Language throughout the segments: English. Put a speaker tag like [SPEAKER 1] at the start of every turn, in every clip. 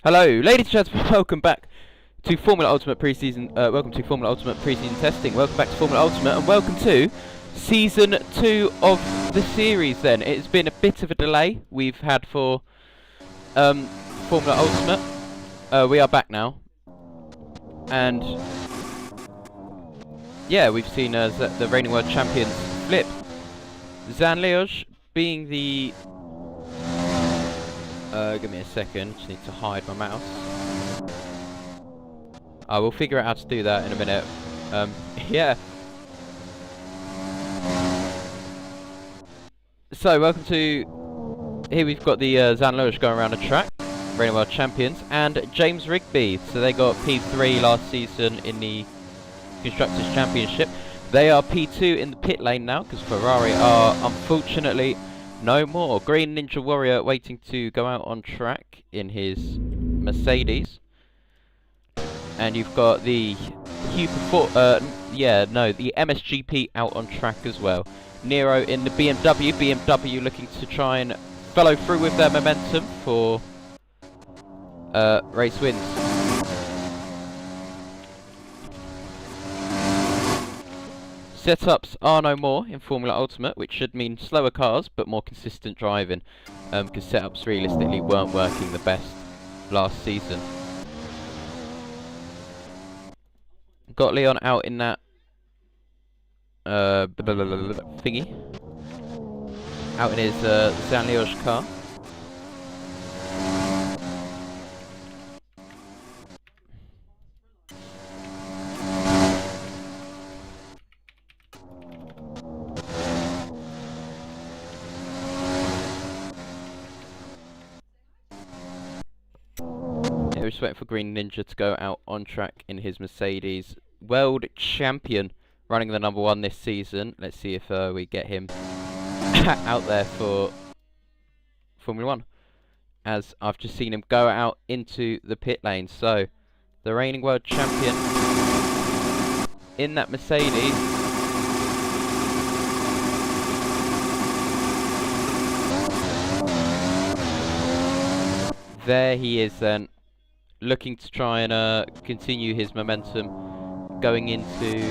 [SPEAKER 1] Hello, ladies and gentlemen. Welcome back to Formula Ultimate preseason. Welcome to Formula Ultimate preseason testing. Welcome back to Formula Ultimate, and welcome to season 2 of the series. Then it's been a bit of a delay we've had for Formula Ultimate. We are back now, and yeah, we've seen the reigning world champions flip. Zanlioj being the give me a second, just need to hide my mouse. I will figure out how to do that in a minute. Yeah. So, welcome to... Here we've got the Zanlioj going around the track, reigning world champions, and James Rigby. So they got P3 last season in the Constructors' Championship. They are P2 in the pit lane now, because Ferrari are, unfortunately, no more. Green Ninja Warrior waiting to go out on track in his Mercedes. And you've got the the MSGP out on track as well. Nero in the BMW. BMW looking to try and follow through with their momentum for race wins. Setups are no more in Formula Ultimate, which should mean slower cars but more consistent driving, because setups realistically weren't working the best last season. Got Leon out in that thingy, out in his Zanlioj car. We're just waiting for Green Ninja to go out on track in his Mercedes. World champion, running the number 1 this season. Let's see if we get him out there for Formula 1. As I've just seen him go out into the pit lane. So, the reigning world champion in that Mercedes. There he is then, looking to try and continue his momentum going into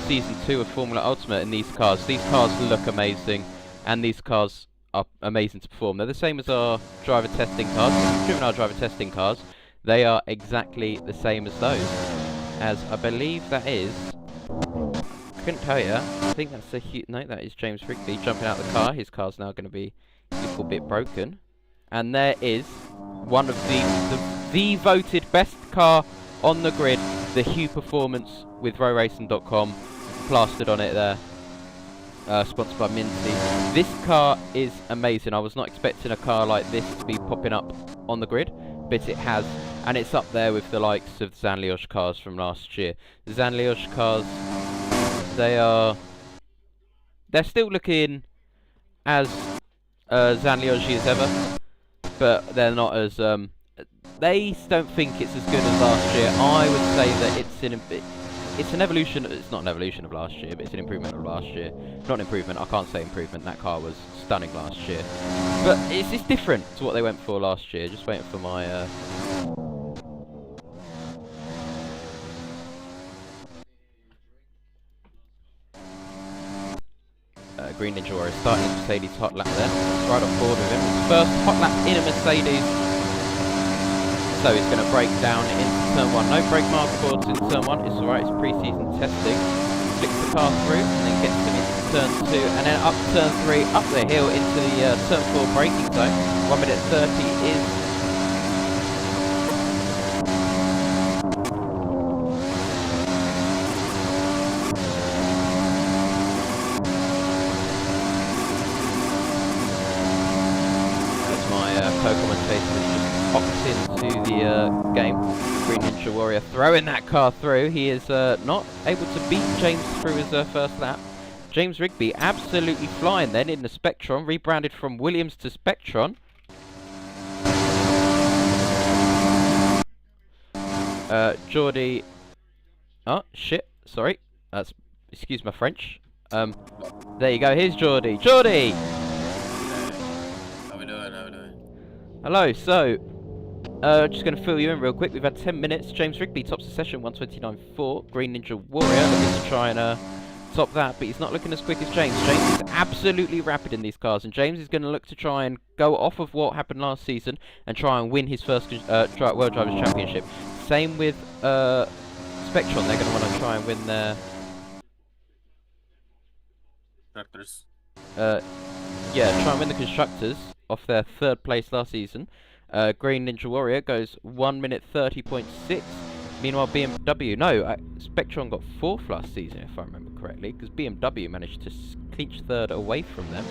[SPEAKER 1] season 2 of Formula Ultimate in these cars. These cars look amazing, and these cars are amazing to perform. They're the same as our driver testing cars. If you've driven our driver testing cars, they are exactly the same as those. As I believe that is... I couldn't tell you. I think that's a no, that is James Rigby jumping out of the car. His car's now going to be a little bit broken. And there is one of the voted best car on the grid, the Hue Performance with rowracing.com plastered on it there, sponsored by Minty. This car is amazing. I was not expecting a car like this to be popping up on the grid, but it has, and it's up there with the likes of the Zanlioj cars from last year. The Zanlioj cars, they're still looking as Zanlioj as ever, but they're not as they don't think it's as good as last year. I would say that it's an evolution. It's not an evolution of last year, but it's an improvement of last year. Not an improvement. I can't say improvement. That car was stunning last year, but it's different to what they went for last year. Just waiting for my Green Ninja Warrior starting his Mercedes hot lap there. It's right on board with him. His first hot lap in a Mercedes. So he's going to break down into turn 1. No brake marker boards in turn 1. It's alright, it's pre-season testing. Flicks the car through and then gets him into turn 2. And then up turn 3, up the hill into the turn 4 braking zone. 1 minute 30 is... co-commentator just popped into the game. Green Ninja Warrior throwing that car through. He is not able to beat James through his first lap. James Rigby absolutely flying then in the Spectron, rebranded from Williams to Spectron. Geordie... Oh, shit. Sorry. Excuse my French. There you go. Here's Geordie. Geordie!
[SPEAKER 2] How we doing?
[SPEAKER 1] Hello, so Just going to fill you in real quick. We've had 10 minutes. James Rigby tops the session, 129.4. Green Ninja Warrior looking to try and top that, but he's not looking as quick as James. James is absolutely rapid in these cars, and James is going to look to try and go off of what happened last season and try and win his first World Drivers' Championship. Same with Spectron. They're going to want to try and win their...
[SPEAKER 2] Constructors.
[SPEAKER 1] Yeah, try and win the Constructors off their 3rd place last season. Green Ninja Warrior goes 1 minute 30.6. Meanwhile, BMW... No, Spectron got 4th last season, if I remember correctly, because BMW managed to clinch 3rd away from them.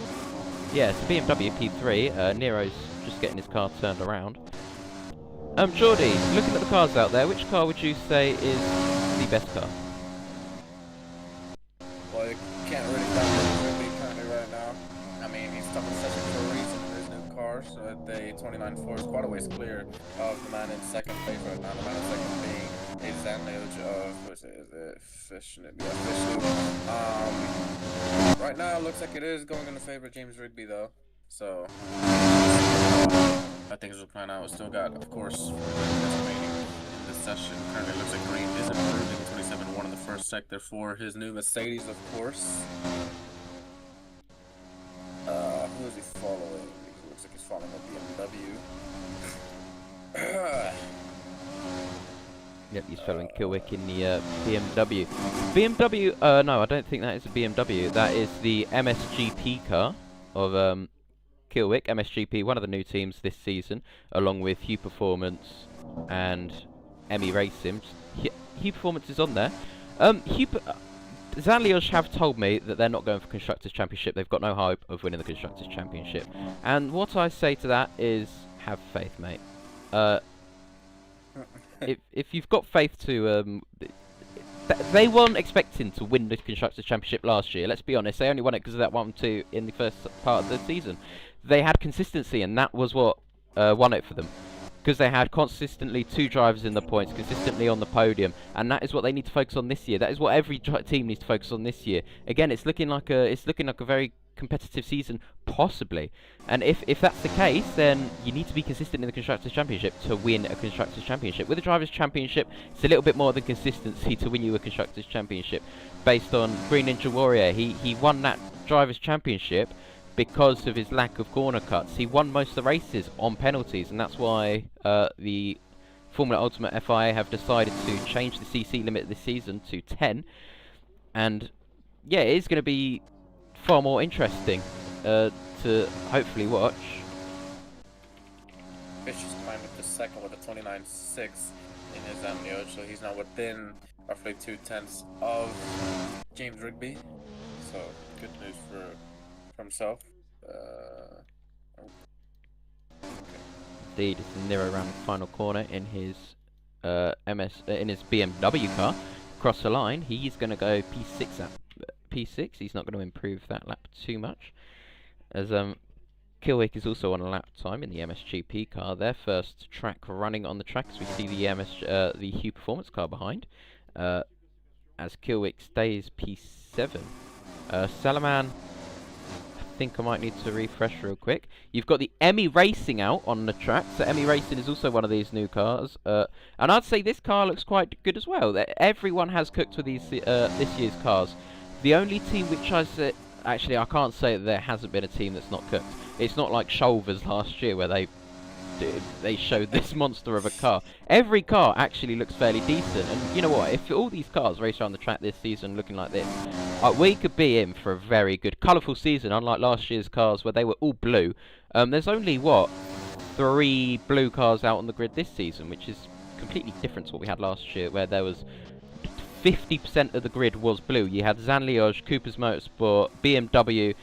[SPEAKER 1] Yeah, so BMW P3. Nero's just getting his car turned around. Jordy, looking at the cars out there, which car would you say is the best car?
[SPEAKER 3] Well, you can't really find Rigby currently right now. I mean, he's stuck in session for a reason in his new car, so at the 29.4 is quite a ways clear of the man in 2nd place right now. The man in 2nd being a Zanlage of, what is it, Fishnet? Yeah, Fishnet. Right now, it looks like it is going in the favor of James Rigby, though. So, I think it's will plan out. Still got, of course, remaining in this session. Currently looks like Green is improving 27-1 in the first sector for his new Mercedes, of course. Who is he following? He looks like he's following a BMW.
[SPEAKER 1] Yep, he's following Kilwick in the BMW. BMW, no, I don't think that is a BMW. That is the MSGP car of Kilwick. MSGP, one of the new teams this season, along with Hugh Performance and Emmy Racing. Hugh Performance is on there. Zanliosh have told me that they're not going for Constructors' Championship. They've got no hope of winning the Constructors' Championship. And what I say to that is, have faith, mate. If you've got faith to... they weren't expecting to win the Constructors' Championship last year. Let's be honest. They only won it because of that 1-2 in the first part of the season. They had consistency, and that was what won it for them. Because they had consistently 2 drivers in the points, consistently on the podium, and that is what they need to focus on this year. That is what every team needs to focus on this year. Again, it's looking like a very competitive season, possibly. And if that's the case, then you need to be consistent in the Constructors' Championship to win a Constructors' Championship. With the Drivers' Championship, it's a little bit more than consistency to win you a Constructors' Championship. Based on Green Ninja Warrior, he won that Drivers' Championship because of his lack of corner cuts. He won most of the races on penalties, and that's why the Formula Ultimate FIA have decided to change the CC limit this season to 10. And yeah, it is going to be far more interesting to hopefully watch.
[SPEAKER 3] Fish is climbing to 2nd with a 29.6 in his Amnio, so he's now within roughly 2/10 of James Rigby. So good news for himself.
[SPEAKER 1] Indeed, it's Nero around the final corner in his in his BMW car. Across the line, he's going to go P6 at P6. He's not going to improve that lap too much, as Kilwick is also on a lap time in the MSGP car. Their first track running on the track, as we see the Hugh Performance car behind, as Kilwick stays P7. Salaman, I think I might need to refresh real quick. You've got the Emmy Racing out on the track, so Emmy Racing is also one of these new cars, and I'd say this car looks quite good as well. Everyone has cooked with these this year's cars. The only team which I say, actually I can't say that there hasn't been a team that's not cooked. It's not like Shoulders last year where they showed this monster of a car. Every car actually looks fairly decent, and you know what, if all these cars race around the track this season looking like this, we could be in for a very good colourful season, unlike last year's cars where they were all blue. There's only, what, 3 blue cars out on the grid this season, which is completely different to what we had last year, where there was 50% of the grid was blue. You had Zanliosh, Cooper's Motorsport, BMW,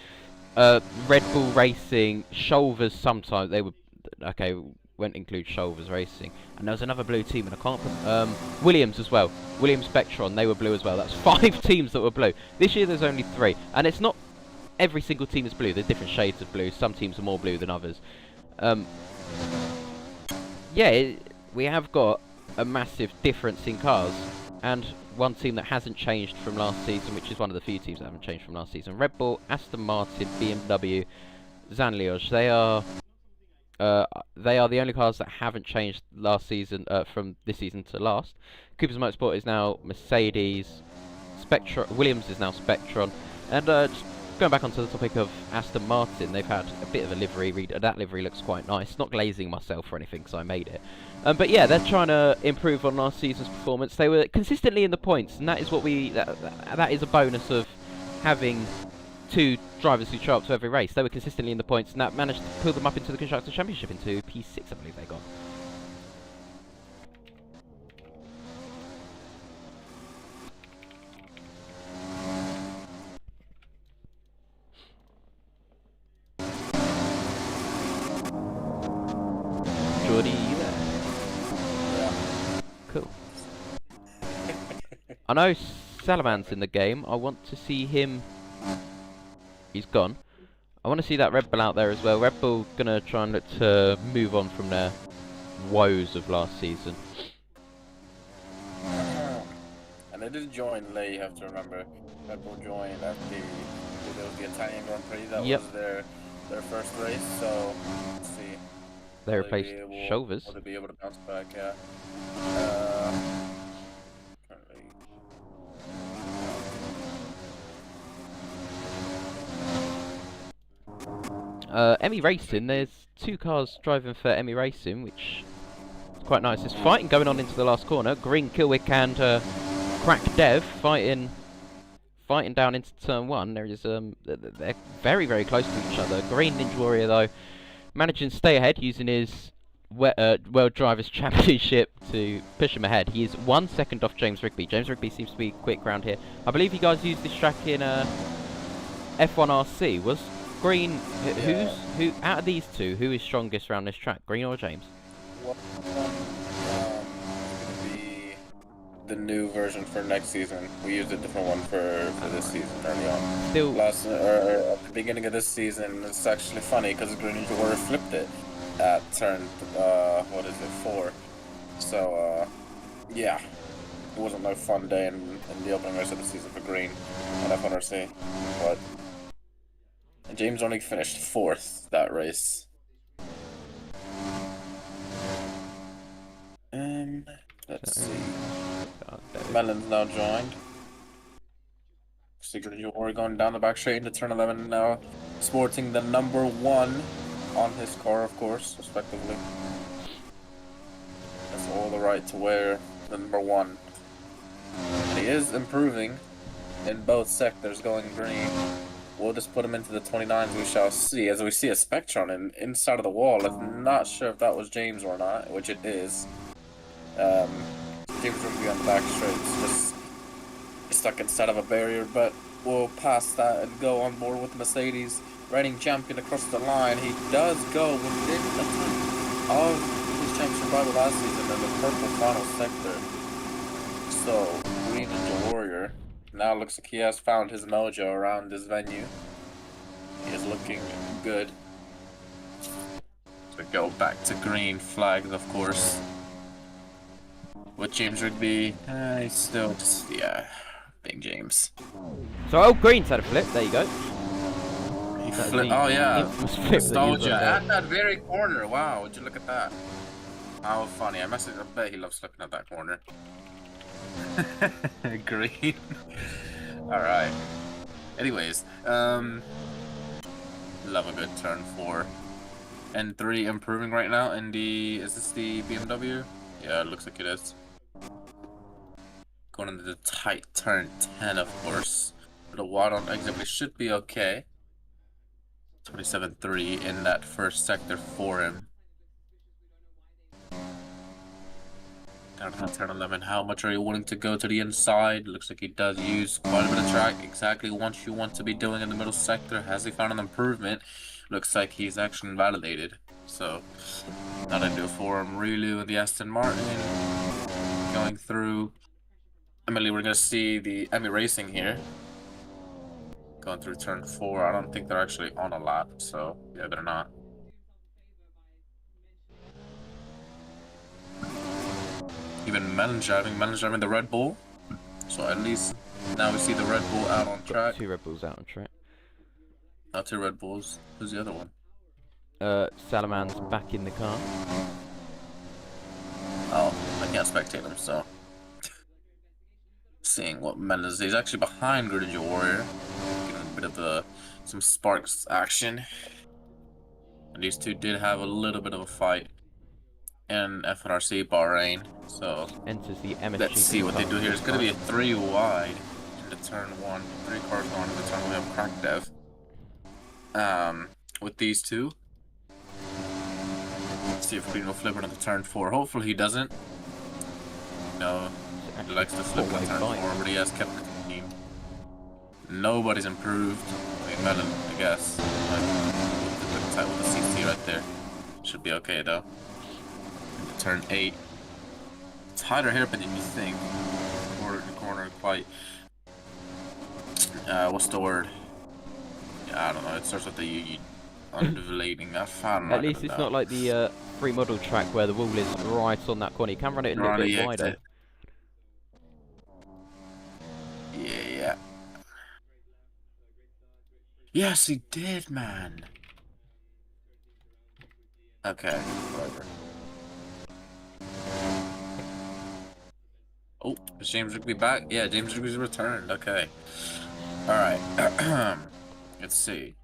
[SPEAKER 1] Red Bull Racing, Shoulders sometimes. They were, okay, won't include Shoulders Racing. And there was another blue team, and I can't Williams as well. Williams Spectron, they were blue as well. That's 5 teams that were blue. This year there's only 3. And it's not every single team is blue. There's different shades of blue. Some teams are more blue than others. Yeah, we have got a massive difference in cars. And one team that hasn't changed from last season, which is one of the few teams that haven't changed from last season. Red Bull, Aston Martin, BMW, Zanliosh. They are they are the only cars that haven't changed last season from this season to last. Cooper's Motorsport is now Mercedes. Williams is now Spectron. And just going back onto the topic of Aston Martin, they've had a bit of a livery. That livery looks quite nice. Not glazing myself or anything because I made it. But yeah, they're trying to improve on last season's performance. They were consistently in the points, and that is what that is a bonus of having two drivers who show up to every race. They were consistently in the points, and that managed to pull them up into the Constructors' Championship, into P6, I believe they got. Jordy, you there?
[SPEAKER 3] Yeah.
[SPEAKER 1] Cool. I know Salaman's in the game. I want to see him. He's gone. I want to see that Red Bull out there as well. Red Bull gonna try and look to move on from their woes of last season.
[SPEAKER 3] And they did join late, you have to remember. Red Bull joined at the Italian Grand Prix. That was their first race, so let's see.
[SPEAKER 1] They replaced Chauves.
[SPEAKER 3] Will they be able to bounce back? Yeah.
[SPEAKER 1] Emmy Racing, there's two cars driving for Emmy Racing, which is quite nice. There's fighting going on into the last corner. Green, Kilwick and Crack Dev fighting down into turn one. There is they're very, very close to each other. Green Ninja Warrior though managing to stay ahead using his World Drivers' Championship to push him ahead. He is 1 second off James Rigby. James Rigby seems to be quick round here. I believe you guys used this track in F1 RC. Was Green, who out of these two, who is strongest around this track, Green or James?
[SPEAKER 3] Well, gonna be the new version for next season. We used a different one for this season early on.
[SPEAKER 1] Still,
[SPEAKER 3] at the beginning of this season, it's actually funny because Green Ninja Warrior flipped it at turn 4. So yeah, it wasn't no fun day in the opening race of the season for Green and F1 RC, but. And James only finished 4th that race. Let's see. Melon's now joined. Secret Warrior going down the back straight into turn 11 now, sporting the number 1 on his car, of course, respectively. That's all the right to wear the number 1. And he is improving in both sectors, going green. We'll just put him into the 29s, we shall see. As we see a Spectron inside of the wall. I'm not sure if that was James or not, which it is. James will be on the back straight, just stuck inside of a barrier, but we'll pass that and go on board with the Mercedes. Reigning champion across the line. He does go within a ton of his championship rival last season in the purple final sector. So, Green Ninja Warrior. Now looks like he has found his mojo around this venue. He is looking good. So go back to green flags, of course. With James Rigby, he's still just, Big James.
[SPEAKER 1] So, Green's had a flip, there you go.
[SPEAKER 3] He flipped, oh yeah, nostalgia at that very corner. Wow, would you look at that? How funny. I bet he loves looking at that corner. Green. Alright. Anyways, love a good turn 4. And 3 improving right now in the, is this the BMW? Yeah, it looks like it is. Going into the tight turn 10, of course. But a wide on exit, but it should be okay. 27.3 in that first sector for him. Down to turn 11. How much are you willing to go to the inside? Looks like he does use quite a bit of track. Exactly what you want to be doing in the middle sector. Has he found an improvement? Looks like he's actually validated. So, that'll do for him. Relu and the Aston Martin going through. Emily, we're going to see the Emmy Racing here. Going through turn 4. I don't think they're actually on a lap. So, yeah, they're not. Even Melon's driving the Red Bull. So at least now we see the Red Bull out on track.
[SPEAKER 1] 2 Red Bulls out on track.
[SPEAKER 3] Not 2 Red Bulls. Who's the other one?
[SPEAKER 1] Salaman's back in the car.
[SPEAKER 2] Oh, I can't spectate him, so. Seeing what Mendes. He's actually behind Gritty Warrior. Getting a bit of some sparks action. And these two did have a little bit of a fight in FNRC Bahrain. So
[SPEAKER 1] Enters the MSG.
[SPEAKER 2] let's see what they do here. It's going to be a 3 wide into turn 1. 3 cars going into turn 1. We have Crack Dev. With these two. Let's see if Green will flip it into turn 4. Hopefully he doesn't. No, he likes to flip into turn 4, but he has kept it clean. Nobody's improved. I mean, Melon, I guess. Like, with the CC right there. Should be okay though. Into turn 8. It's tighter hairpin than you think. Corner quite. What's the word? Yeah, I don't know. It starts with the undulating.
[SPEAKER 1] At least it's not like the free model track where the wall is right on that corner. You can run it a little bit wider.
[SPEAKER 2] Yeah. Yes, he did, man. Okay, whatever. Oh, is James Rigby back? Yeah, James Rigby's returned. Okay. Alright. Let's see.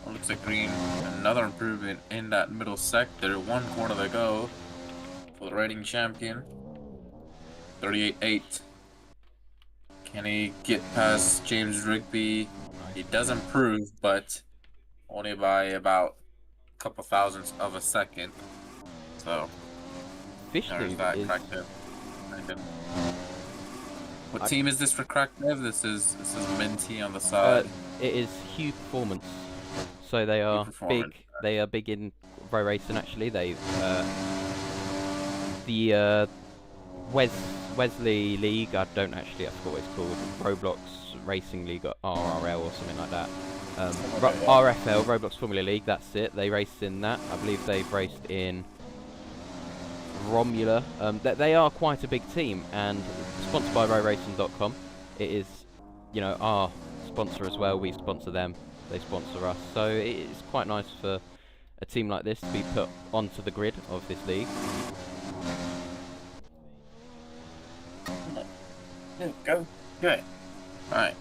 [SPEAKER 2] Well, looks like Green, another improvement in that middle sector. 1 corner to go for the reigning champion. 38-8. Can he get past James Rigby? He does improve, but only by about a couple thousandths of a second. So, there's that Crack Dev. What team is this for Crack Dev? This is Minty on the side.
[SPEAKER 1] It is Hue Performance. So they are big. They are big in row racing. Actually, they the Wesley League. I forgot what it's called. Roblox Racing League, or RRL, or something like that. RFL, Roblox Formula League. That's it. They raced in that. I believe they've raced in Romula. They are quite a big team, and sponsored by rowracing.com. It is, you know, our sponsor as well. We sponsor them. They sponsor us, so it's quite nice for a team like this to be put onto the grid of this league.
[SPEAKER 2] There we go. Good. Alright.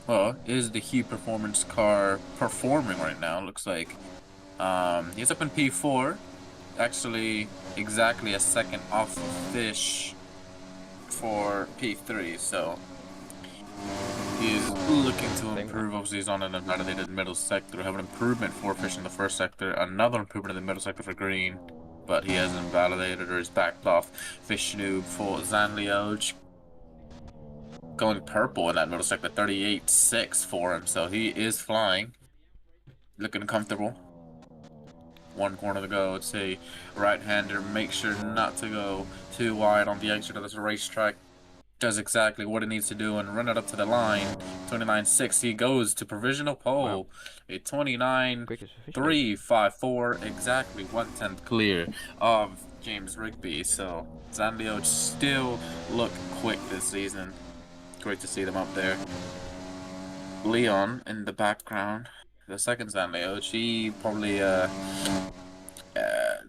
[SPEAKER 2] Well, is the Hue Performance car performing right now? Looks like he's up in P4. Actually, exactly a second off of Fish for P3, so he's looking to improve. Obviously, he's on an invalidated middle sector. Have an improvement for Fish in the first sector, another improvement in the middle sector for Green, but he hasn't invalidated or is backed off. Fish Noob for Zanlioj. Going purple in that middle sector, 38-6 for him, so he is flying. Looking comfortable. 1 corner to go. It's a right-hander. Make sure not to go too wide on the exit of this racetrack. Does exactly what it needs to do and run it up to the line. 29-6. He goes to provisional pole. Wow. A 29-3-5-4. Exactly 1/10 clear of James Rigby. So Zanlioj still look quick this season. Great to see them up there. Leon in the background. The second Zanlioj. He probably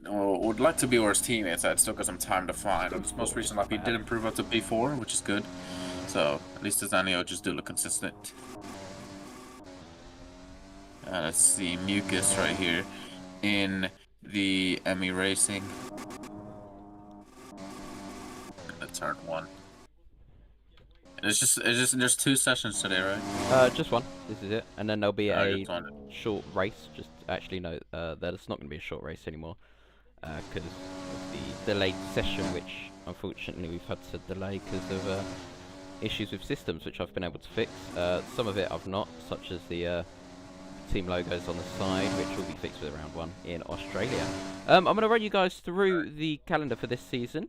[SPEAKER 2] would like to be where his teammates at. Still got some time to find. On his most recent lap, he did improve up to P4, which is good. So at least the Zanlioj do look consistent. Let's see, Mucus right here in the Emmy Racing. Gonna turn 1. It's just there's 2 sessions today, right?
[SPEAKER 1] Just 1. This is it, and then there'll be a short race. Just actually no, there's not going to be a short race anymore because of the delayed session, which unfortunately we've had to delay because of issues with systems, which I've been able to fix. Some of it I've not, such as the team logos on the side, which will be fixed with round 1 in Australia. I'm going to run you guys through the calendar for this season.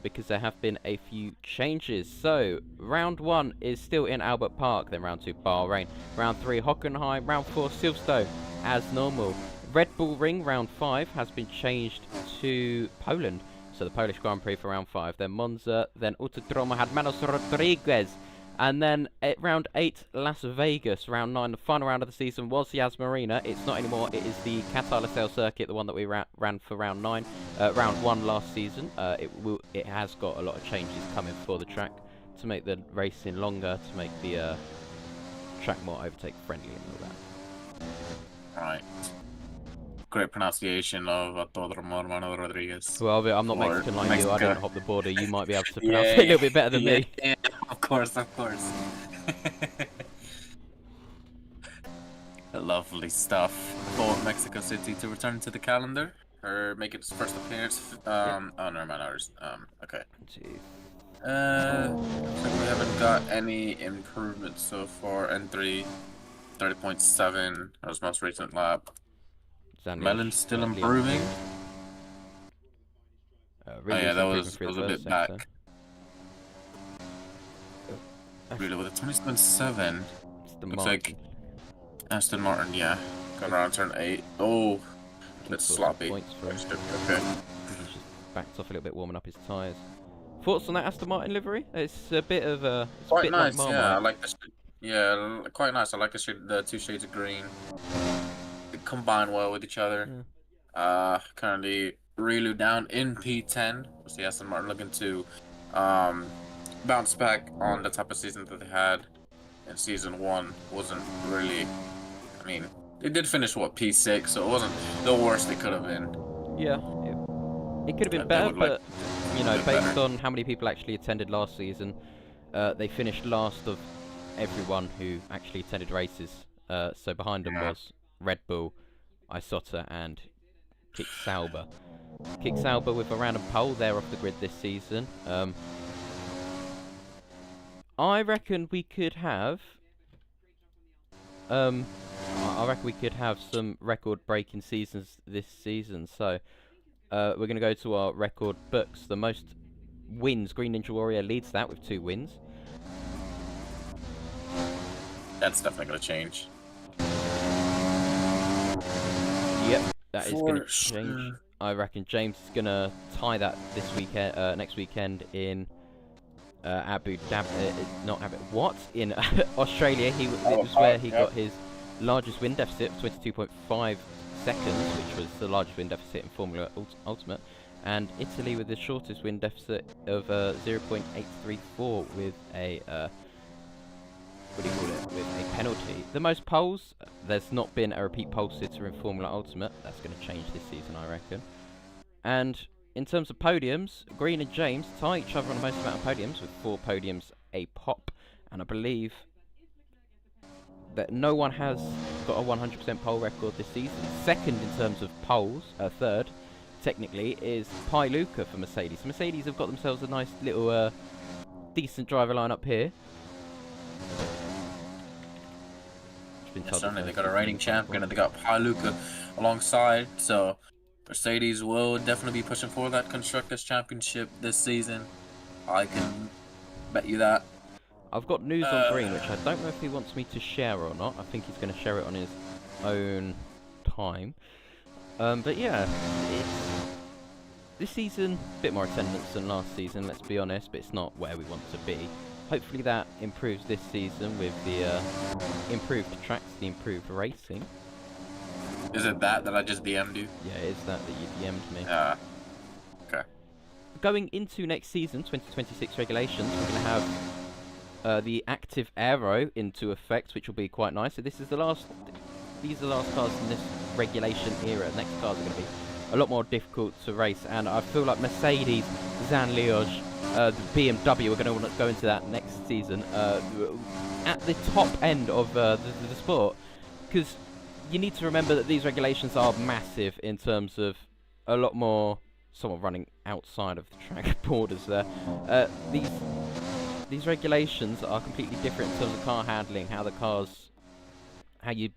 [SPEAKER 1] Because there have been a few changes. So, round 1 is still in Albert Park, then round 2 Bahrain, round 3 Hockenheim, round 4 Silverstone as normal. Red Bull Ring, round 5, has been changed to Poland, so the Polish Grand Prix for round 5, then Monza, then Autodromo Hermanos Rodriguez And then at round 8, Las Vegas. Round 9, the final round of the season was the Yas Marina. It's not anymore. It is the Qatar Lusail circuit, the one that we ran for round 9, round 1 last season. It has got a lot of changes coming for the track to make the racing longer, to make the track more overtake friendly and all that.
[SPEAKER 2] Alright. Great pronunciation of Autódromo Hermano Rodriguez.
[SPEAKER 1] Well, I'm not
[SPEAKER 2] Or
[SPEAKER 1] Mexican like you. I
[SPEAKER 2] Mexico.
[SPEAKER 1] didn't hop the border. You might be able to pronounce it a little bit better than me.
[SPEAKER 2] Yeah, of course, of course. Lovely stuff for Mexico City to return to the calendar. Her making its first appearance. Oh, never mind, ours. Okay. So we haven't got any improvements so far. N3, 30.7. That was most recent lap. Melon's still improving.
[SPEAKER 1] Really
[SPEAKER 2] oh yeah, that was a little bit back. Really, with a 27.7. Looks like Aston Martin, yeah. Going around turn 8. Oh, that's sloppy. Okay.
[SPEAKER 1] He's just backed off a little bit, warming up his tyres. Thoughts on that Aston Martin livery? It's a bit of a...
[SPEAKER 2] Quite nice, like yeah. I like the yeah, quite nice. I like the 2 shades of green. They combine well with each other. Yeah. Currently, Rilu down in P10. We'll see Aston Martin looking to bounce back on the type of season that they had in season 1. Wasn't really... I mean, they did finish, what, P6, so it wasn't the worst they could have been.
[SPEAKER 1] Yeah, it could have been better, but, you know, based on how many people actually attended last season, they finished last of everyone who actually attended races. So behind them was Red Bull, Isotta, and Kick Sauber. Kick Sauber with a random pole, they're off the grid this season. I reckon we could have... I reckon we could have some record-breaking seasons this season. So we're going to go to our record books. The most wins, Green Ninja Warrior leads that with 2 wins.
[SPEAKER 2] That's definitely going to change.
[SPEAKER 1] Yep, that is going to change. I reckon James is going to tie that this weekend, next weekend in Abu Dhabi. Not Abu. What? In Australia. It was where he got his largest win deficit, 22.5 seconds, which was the largest win deficit in Formula Ultimate, and Italy with the shortest win deficit of 0.834 with a what do you call it? With a penalty. The most poles. There's not been a repeat pole sitter in Formula Ultimate. That's going to change this season, I reckon. And in terms of podiums, Green and James tie each other on the most amount of podiums with 4 podiums a pop, and I believe that no one has got a 100% pole record this season. Second in terms of poles, third, technically, is Pi Luca for Mercedes. So Mercedes have got themselves a nice little, decent driver line up here.
[SPEAKER 2] Certainly, they got a reigning champion and they got Pi Luca alongside, so Mercedes will definitely be pushing for that Constructors' Championship this season. I can bet you that.
[SPEAKER 1] I've got news on Green, which I don't know if he wants me to share or not. I think he's going to share it on his own time. But yeah, this season, a bit more attendance than last season, let's be honest, but it's not where we want to be. Hopefully that improves this season with the improved tracks, the improved racing.
[SPEAKER 2] Is it that I just DM'd you?
[SPEAKER 1] Yeah, it is that you DM'd me.
[SPEAKER 2] Okay.
[SPEAKER 1] Going into next season, 2026 regulations, we're going to have the active aero into effect, which will be quite nice. So these are the last cars in this regulation era. Next cars are going to be a lot more difficult to race, and I feel like Mercedes, Zan-Liège, the BMW are going to want to go into that next season at the top end of the sport, because you need to remember that these regulations are massive in terms of a lot more. Someone running outside of the track borders there. These regulations are completely different in terms of car handling, how you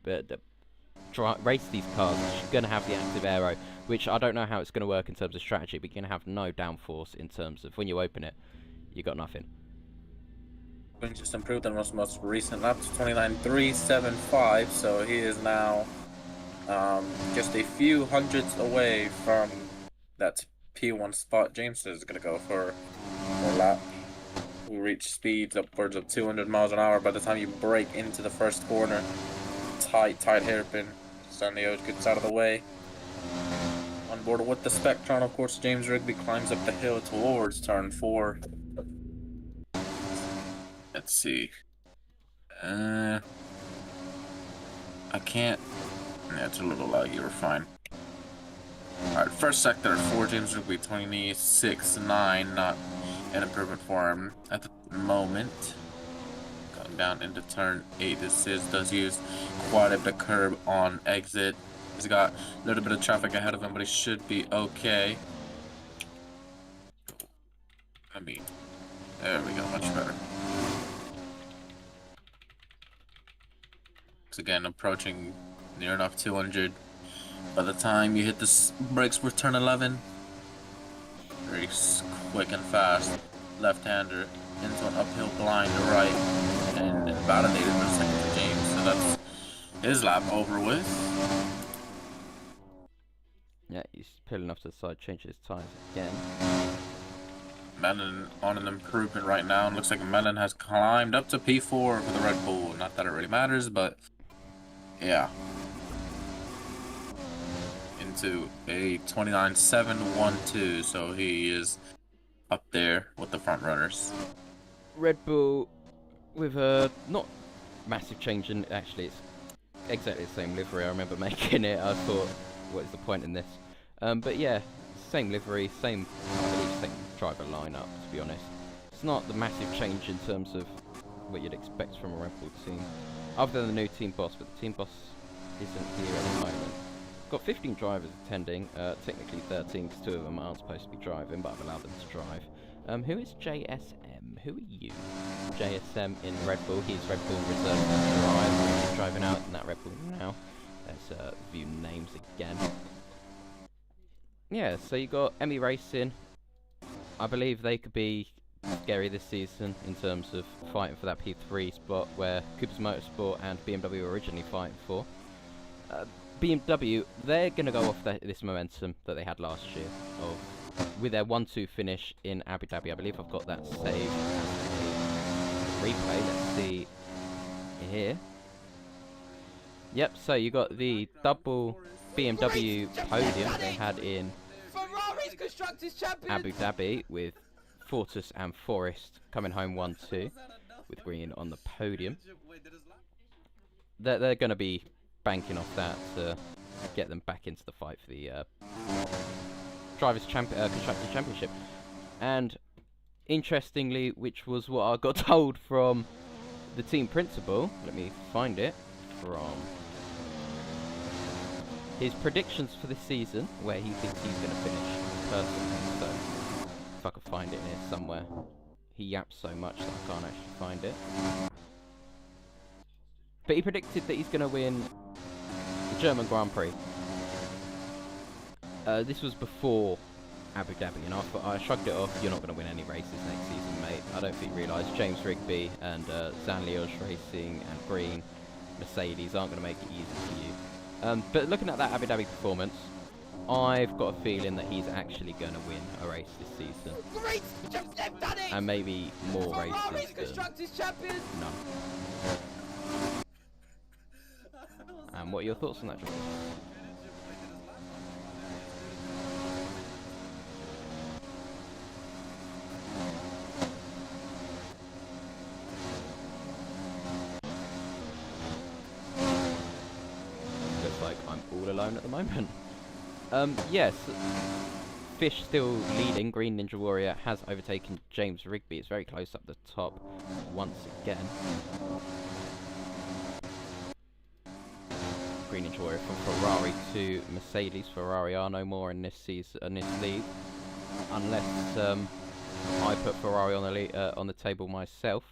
[SPEAKER 1] race these cars. You're going to have the active aero, which I don't know how it's going to work in terms of strategy, but you're going to have no downforce in terms of when you open it, you got nothing.
[SPEAKER 3] Just improved on most recent lap to 29.375, so he is now just a few hundreds away from that P1 spot. James is going to go for a lap.
[SPEAKER 2] We reach speeds upwards of 200 miles an hour by the time you break into the first corner. Tight hairpin. Sanleo gets out of the way. On board with the Spectron, of course, James Rigby climbs up the hill towards turn 4. Let's see. I can't. Yeah, it's a little laggy. We're fine. Alright, first sector, 4 James Rigby, 26.9, not an improvement for him at the moment. Going down into turn 8, does use quite a bit of curb on exit. He's got a little bit of traffic ahead of him, but he should be okay. I mean, there we go, much better. So again, approaching near enough 200. By the time you hit the brakes with turn 11, very quick and fast left-hander into an uphill blind to right, and about an 8 per second for James. So that's his lap over with.
[SPEAKER 1] Yeah, he's pulling off to the side, changing his tyres again.
[SPEAKER 2] Mellon on an improvement right now, and looks like Mellon has climbed up to P4 for the Red Bull. Not that it really matters, but yeah. Into a 29.712, so he is up there with the front runners.
[SPEAKER 1] Red Bull with a not massive change in, actually it's exactly the same livery. I remember making it. I thought, what is the point in this? But yeah, same livery, I believe same driver lineup, to be honest. It's not the massive change in terms of what you'd expect from a Red Bull team, other than the new team boss, but the team boss isn't here at the moment. Got 15 drivers attending, technically 13 because 2 of them aren't supposed to be driving, but I've allowed them to drive. Who is JSM? Who are you? JSM in Red Bull. He's Red Bull reserve drive. He's driving out in that Red Bull now. Let's view names again. Yeah, so you got Emmy Racing. I believe they could be scary this season in terms of fighting for that P3 spot where Cooper's Motorsport and BMW were originally fighting for. BMW, they're going to go off this momentum that they had last year with their 1-2 finish in Abu Dhabi. I believe I've got that saved as a replay. Let's see here. Yep, so you got the double BMW podium they had in Abu Dhabi with Fortus and Forest coming home 1-2 with Green on the podium. They're going to be banking off that to get them back into the fight for the Constructors Championship. And interestingly, which was what I got told from the team principal, let me find it, from his predictions for this season, where he thinks he's going to finish personally. So if I could find it here somewhere. He yaps so much that I can't actually find it. But he predicted that he's going to win the German Grand Prix. This was before Abu Dhabi, and I shrugged it off. You're not going to win any races next season, mate. I don't think you realise James Rigby and Zanlios Racing and Green Mercedes aren't going to make it easy for you. But looking at that Abu Dhabi performance, I've got a feeling that he's actually going to win a race this season.
[SPEAKER 4] Great! They've done it!
[SPEAKER 1] And maybe more races than
[SPEAKER 4] Constructors Champions!
[SPEAKER 1] none. And what are your thoughts on that, George? Looks like I'm all alone at the moment. Yes, Fish still leading. Green Ninja Warrior has overtaken James Rigby. It's very close up the top once again. Green Ninja Warrior from Ferrari to Mercedes. Ferrari are no more in this season, in this league, unless I put Ferrari on the table myself,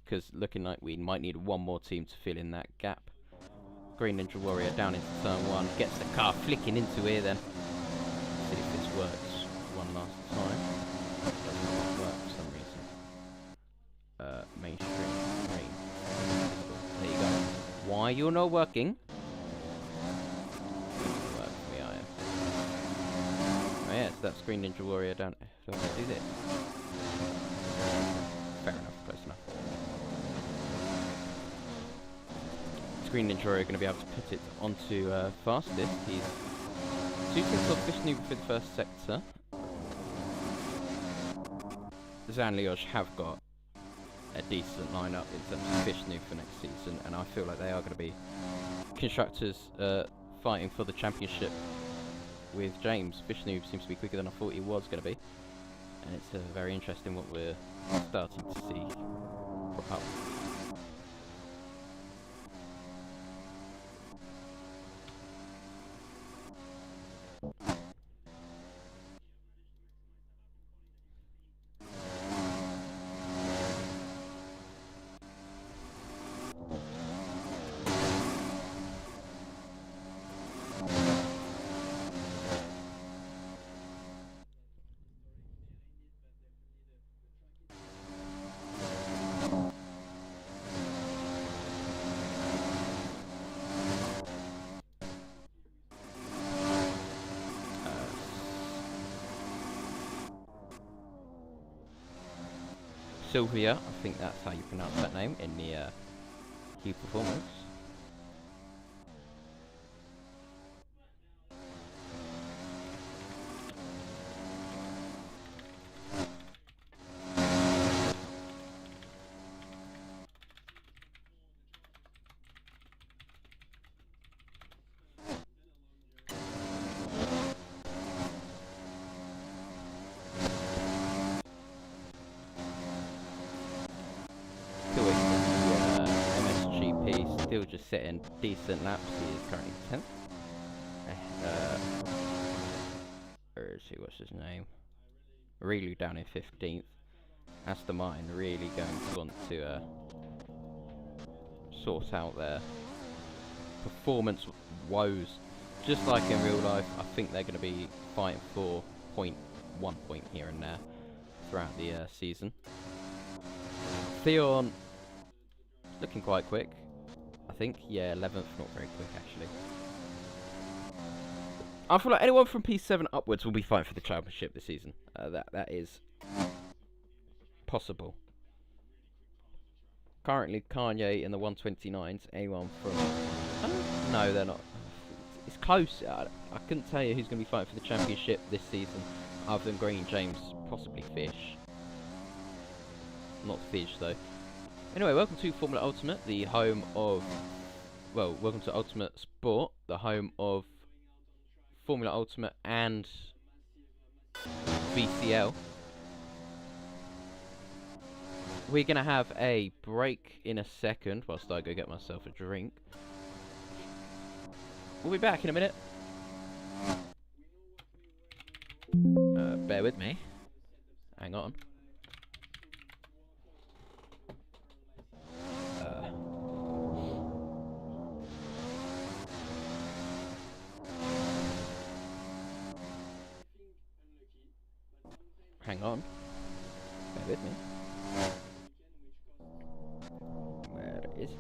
[SPEAKER 1] because looking like we might need one more team to fill in that gap. Green Ninja Warrior down into turn 1, gets the car flicking into here then. See if this works one last time. Doesn't work for some reason. Mainstream green. There you go. Why you're not working? Work for me, I am. Oh yeah, so that's Green Ninja Warrior down. So let's do this. fair enough, close enough. Screen Ninja are going to be able to put it onto fastest. He's 2 tenths off Fish Noob for the first sector. Zan Liosh have got a decent lineup in terms of Fish Noob for next season, and I feel like they are going to be constructors fighting for the championship with James. Fish Noob seems to be quicker than I thought he was going to be, and it's very interesting what we're starting to see crop up. Sylvia, I think that's how you pronounce that name in the Hue performance. Still just setting decent laps. He is currently 10th. Where is he? What's his name? Really down in 15th. Aston Martin really going to want to sort out their performance woes. Just like in real life, I think they're going to be fighting for 1 point here and there throughout the season. Theon looking quite quick. I think, yeah, 11th, not very quick actually. I feel like anyone from P7 upwards will be fighting for the championship this season. That is possible. Currently, Kanye in the 129s. Anyone from... no, they're not. It's close. I couldn't tell you who's going to be fighting for the championship this season, other than Green, James, possibly Fish. Not Fish though. Anyway, welcome to Formula Ultimate, the home of... well, welcome to Ultimate Sport, the home of Formula Ultimate and VCL. We're going to have a break in a second whilst I go get myself a drink. We'll be back in a minute. Bear with me. Hang on. Hang on. Bear with me. Where is it?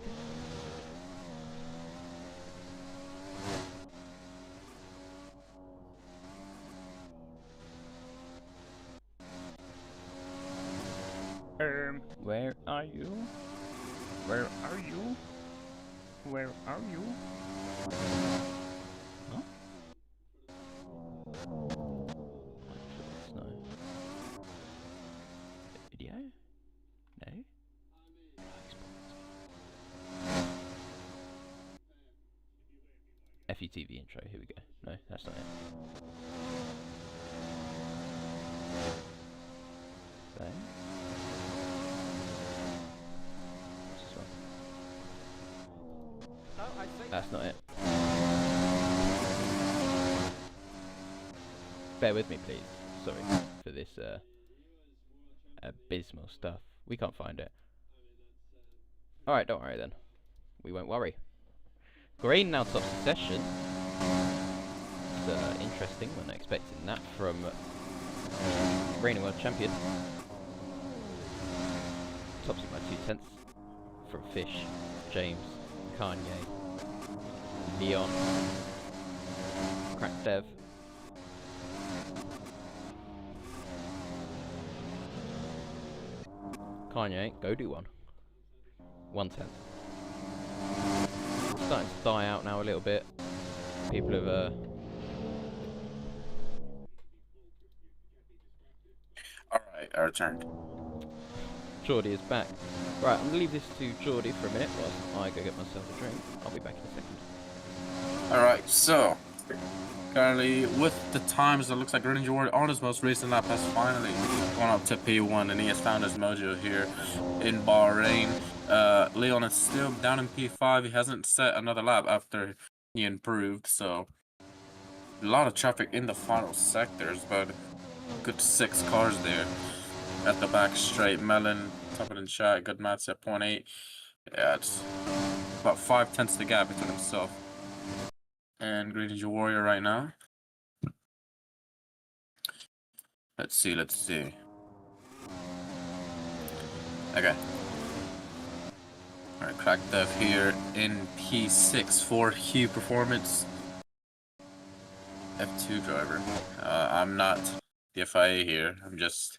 [SPEAKER 5] Where are you? Where are you? Where are you?
[SPEAKER 1] Huh? No. Video? No? FUTV intro, here we go. No, that's not it. So. What's this one?
[SPEAKER 4] Oh, I see.
[SPEAKER 1] That's not it. Bear with me, please. Sorry for this abysmal stuff. We can't find it. Alright, don't worry then. We won't worry. Green now tops the session. It's interesting. We're not expecting that from reigning world champion. Tops it by 2/10 from Fish, James, Kanye, Leon, Crack Dev. Kanye, go do one. 110. Starting to die out now a little bit. People have
[SPEAKER 2] Alright, our turn.
[SPEAKER 1] Geordie is back. Right, I'm gonna leave this to Geordie for a minute whilst I go get myself a drink. I'll be back in a second.
[SPEAKER 2] Alright, so currently with the times, it looks like Grenadier Warrior on his most recent lap has finally gone up to P1 and he has found his mojo here in Bahrain. Leon is still down in P5. He hasn't set another lap after he improved, so a lot of traffic in the final sectors, but good 6 cars there at the back straight. Melon, top it in chat, good maths at 0.8. Yeah, it's about 5/10 the gap between himself and Grenadier Warrior right now. Let's see. Okay. Alright, Crack Dev here in P6 for Hue Performance. F2 driver. I'm not the FIA here. I'm just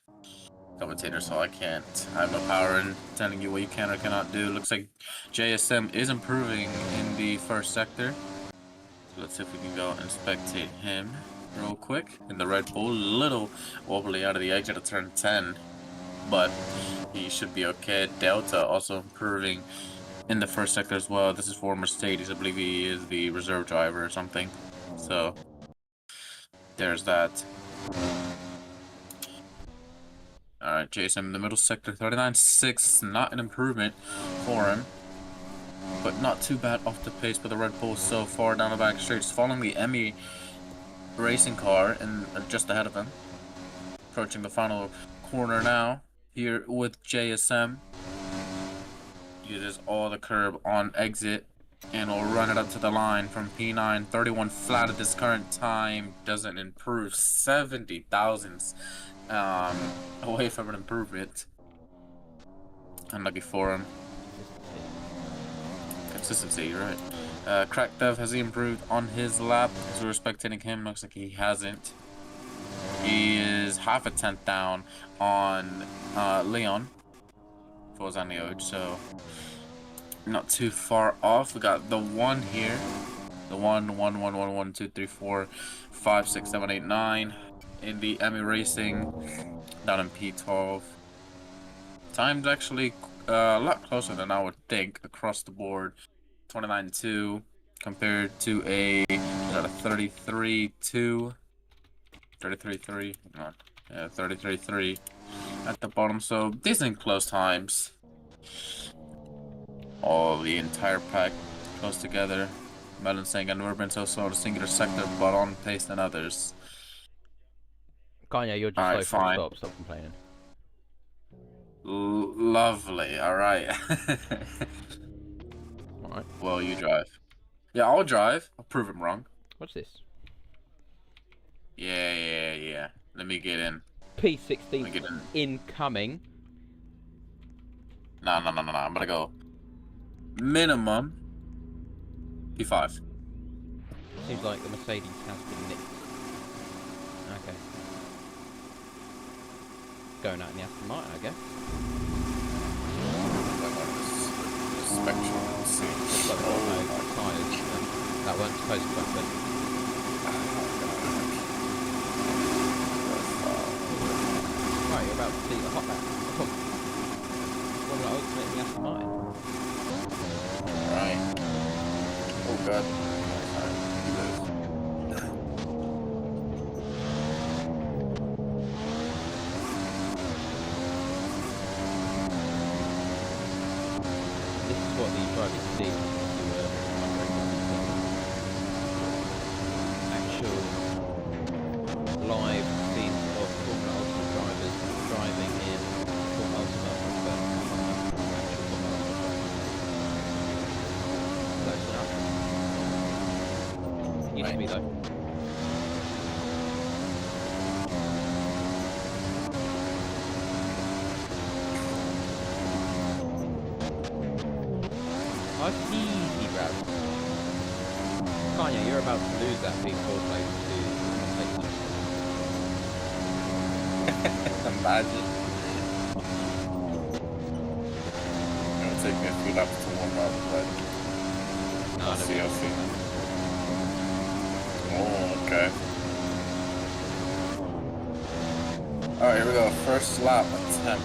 [SPEAKER 2] commentator, so I have no power in telling you what you can or cannot do. Looks like JSM is improving in the first sector. So let's see if we can go and spectate him real quick. In the Red Bull, little wobbly out of the exit of turn 10, but he should be okay. Delta also improving in the first sector as well. This is for Mercedes. I believe he is the reserve driver or something. So there's that. Alright, Jason in the middle sector, 39.6, not an improvement for him, but not too bad off the pace for the Red Bull so far down the back straight. Following the Emmy racing car and just ahead of him. Approaching the final corner now here with JSM. Uses all the curb on exit and will run it up to the line from P9. 31 flat at this current time. Doesn't improve. 70 thousandths away from an improvement. Unlucky for him. Consistency, you're right. Crack Dev, has he improved on his lap? As we're spectating him, looks like he hasn't. He is half a tenth down on Leon. Falls on the Ode, so not too far off. We got the 1 here. The 1, 2, 3, 4, 5, 6, 7, 8, 9. In the Emmy Racing, down in P12. Time's actually a lot closer than I would think across the board. 29.2 compared to a 33.2. 33.3. Yeah, 33.3 at the bottom. So decent close times. All the entire pack close together. Melon saying, I've never been so slow in a singular sector, but on pace than others.
[SPEAKER 1] Kanye, you're just
[SPEAKER 2] Alright,
[SPEAKER 1] slow
[SPEAKER 2] fine.
[SPEAKER 1] full stop. Stop complaining.
[SPEAKER 2] Lovely. Alright.
[SPEAKER 1] Alright.
[SPEAKER 2] Well, you drive. Yeah, I'll drive. I'll prove him wrong.
[SPEAKER 1] What's this?
[SPEAKER 2] Yeah. Let me get in.
[SPEAKER 1] P16 incoming.
[SPEAKER 2] No. I'm gonna go minimum P5.
[SPEAKER 1] Seems like the Mercedes has been nicked. Okay. Going out in the Aston Martin, I guess.
[SPEAKER 2] Spectrum.
[SPEAKER 1] Looks like they've got no tyres. That weren't supposed to happen. Right, you're about to see the hot lap. Formula Ultimate in the Aston Martin.
[SPEAKER 2] Right. Oh god.
[SPEAKER 1] This is what the drivers see actual live scenes of Formula Ultimate drivers driving in Formula Ultimate, but actual Formula Ultimate. Close enough. Used to be though. That's easy, Brad. Kanye, you're about to lose that P4 place to
[SPEAKER 2] Imagine.
[SPEAKER 3] take me a few laps to warm up, but
[SPEAKER 1] No,
[SPEAKER 3] I'll see. Oh, okay. Alright, here we go. First lap attempt.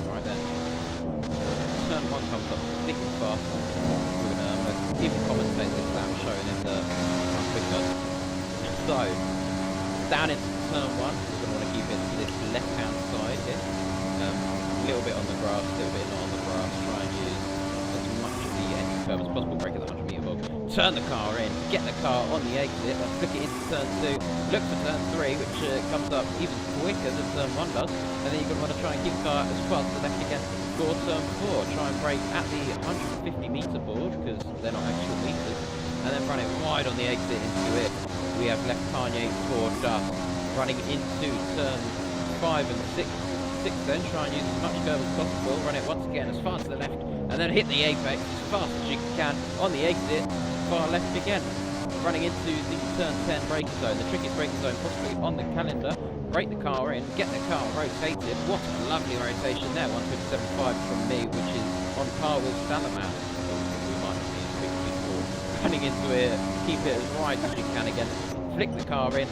[SPEAKER 1] Right then. Turn 1 comes up thick and fast. We're gonna even commentate this lap showing in the how quicker. So, down into turn 1, we're gonna want to keep it to this left-hand side here. A little bit on the grass, a little bit not on the grass. Try and use as much of the entry curve as possible. Break at the 100 metre mark. Turn the car in, get the car on the exit. Let's flick it into turn 2. Look for turn 3, which comes up even quicker than turn 1 does. And then you're going to want to try and keep the car as far to the left again for turn 4. Try and brake at the 150 metre board, because they're not actual meters. And then run it wide on the exit into it. We have left Kanye for dust. Running into turn 5 and 6 then, try and use as much curve as possible, run it once again as far to the left, and then hit the apex as fast as you can on the exit, far left again. Running into the turn 10 braking zone, the trickiest braking zone possibly on the calendar. Brake the car in, get the car rotated. What a lovely rotation there, 127.5 from me, which is on par with Salaman. We might not be as quick before. Running into it, keep it as right as you can again. Flick the car in.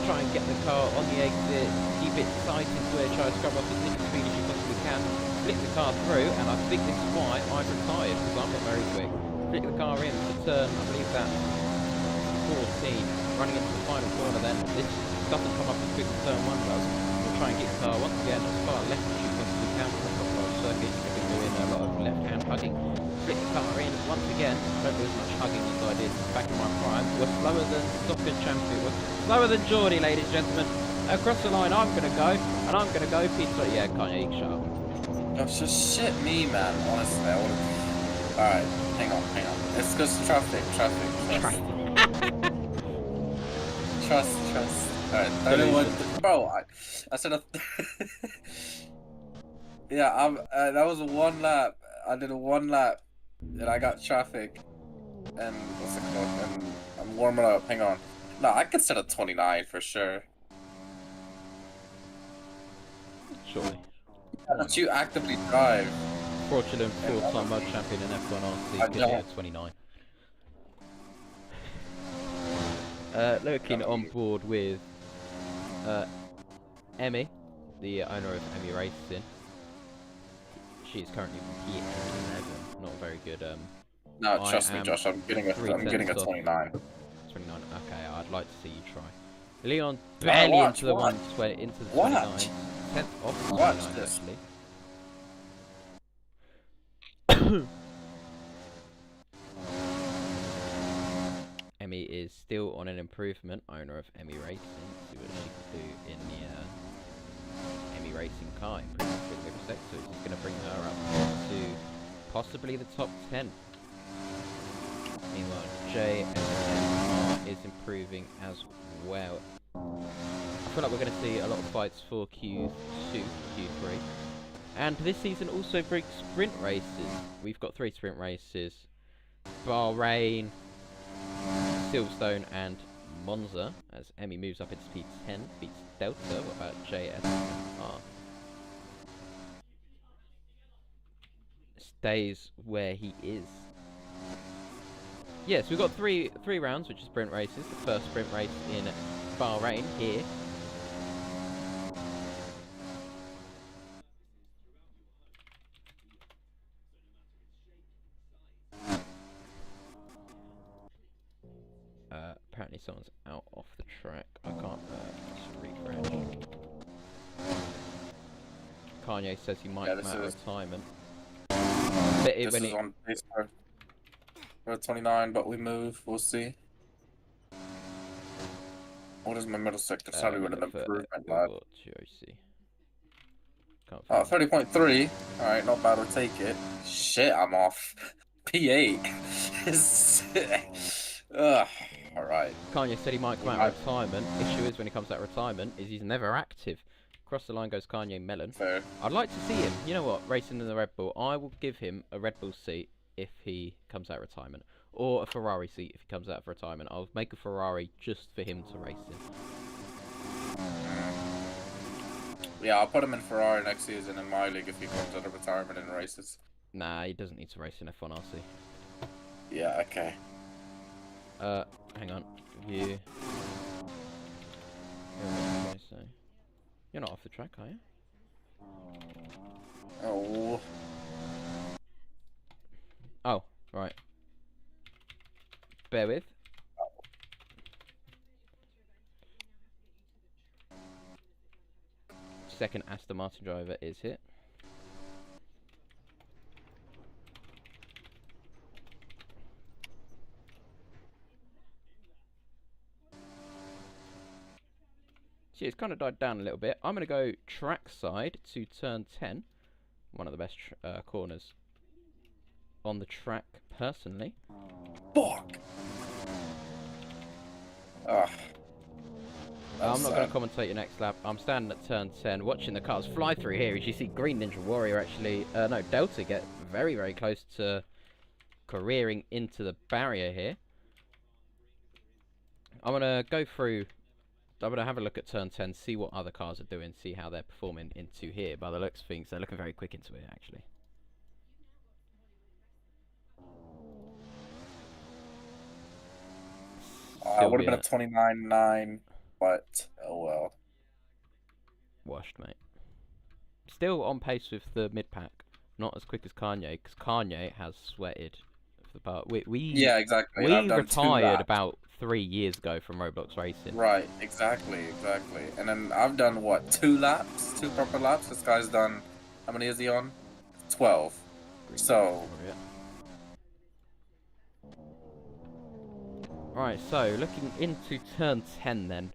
[SPEAKER 1] Try and get the car on the exit, keep it tight into it, try to scrub off as little speed as you possibly can, flick the car through, and I think this is why I've retired, because I'm not very quick. Flick the car in for turn, I believe that's 14, running into the final corner then. This doesn't come up as quick as turn 1 does. We'll try and get the car once again as far left as you possibly can from the cross circuit. You can be doing a lot of left-hand hugging. Flick the car in once again. Don't do as much hugging as I did back in my prime. We're slower than Soccer Champion. We're slower than Geordie, ladies and gentlemen. Across the line I'm going to go, and I'm going to go Peter. Yeah, Kanye, shut up.
[SPEAKER 3] That's just shit me, man. Honestly, Alright, hang on. It's just traffic. Trust. Alright, I don't want to, bro. I said yeah, that was 1 lap. I did a 1 lap, and I got traffic, and what's it called? And I'm warming up. Hang on. No, I could set a 29 for sure.
[SPEAKER 1] Surely.
[SPEAKER 3] But you actively drive.
[SPEAKER 1] Fraudulent 4-time world champion in F1 RC, good at 29. Looking on board with Emmy, the owner of Emmy Racing. She is currently P11, not very good.
[SPEAKER 3] No, trust me, Josh. I'm getting a 29.
[SPEAKER 1] 29. Okay, I'd like to see you try. Leon barely into the 120, into the 29. 10th off the 29 actually. Emmy is still on an improvement, owner of Emmy Racing. See what she can do in the Emmy Racing car. Improvement with every sector, so it's going to bring her up to possibly the top 10. Meanwhile, JSMR is improving as well. I feel like we're going to see a lot of fights for Q2, Q3. And this season also brings sprint races. We've got 3 sprint races. Bahrain, Silverstone and Monza, as Emmy moves up into P10, beats Delta. What about JSMR? Stays where he is. Yes, we've got three rounds, which is sprint races. The first sprint race in Bahrain here. Apparently someone's out off the track. I can't just refresh. Kanye says he might come out of retirement.
[SPEAKER 3] This is on pace for 29, but we move. We'll see. What is my middle sector? Sorry, with an improvement, lad. Oh, 30.3. Alright, not bad. We'll take it. Shit, I'm off. P8. Ugh. Alright.
[SPEAKER 1] Kanye said he might come out of retirement. Issue is when he comes out of retirement is he's never active. Across the line goes Kanye Melon.
[SPEAKER 3] Fair.
[SPEAKER 1] I'd like to see him. You know what? Racing in the Red Bull. I will give him a Red Bull seat if he comes out of retirement. or a Ferrari seat if he comes out of retirement. I'll make a Ferrari just for him to race in.
[SPEAKER 3] Yeah, I'll put him in Ferrari next season in my league if he comes out of retirement and races.
[SPEAKER 1] Nah, he doesn't need to race in F1 RC.
[SPEAKER 3] Yeah, okay.
[SPEAKER 1] Hang on. You. You're not off the track, are you?
[SPEAKER 3] Oh.
[SPEAKER 1] Oh, right. Bear with. Second Aston Martin driver is here. See, it's kind of died down a little bit. I'm going to go track side to turn 10. One of the best corners on the track, personally.
[SPEAKER 3] Fuck! Ugh.
[SPEAKER 1] I'm not going to commentate your next lap. I'm standing at turn 10, watching the cars fly through here. As you see Green Ninja Warrior actually, no, Delta get very, very close to careering into the barrier here. I'm going to go through, I'm going to have a look at turn 10, see what other cars are doing, see how they're performing into here. By the looks of things, they're looking very quick into it, actually.
[SPEAKER 3] I would have been a 29.9, but oh well.
[SPEAKER 1] Washed, mate. Still on pace with the mid-pack. Not as quick as Kanye, because Kanye has sweated for the part.
[SPEAKER 3] Yeah, exactly.
[SPEAKER 1] We
[SPEAKER 3] I've done
[SPEAKER 1] retired about 3 years ago from Roblox racing.
[SPEAKER 3] Right, exactly. And then I've done, what, 2 laps? 2 proper laps? This guy's done, how many is he on? 12. So...
[SPEAKER 1] Right, so looking into turn 10 then,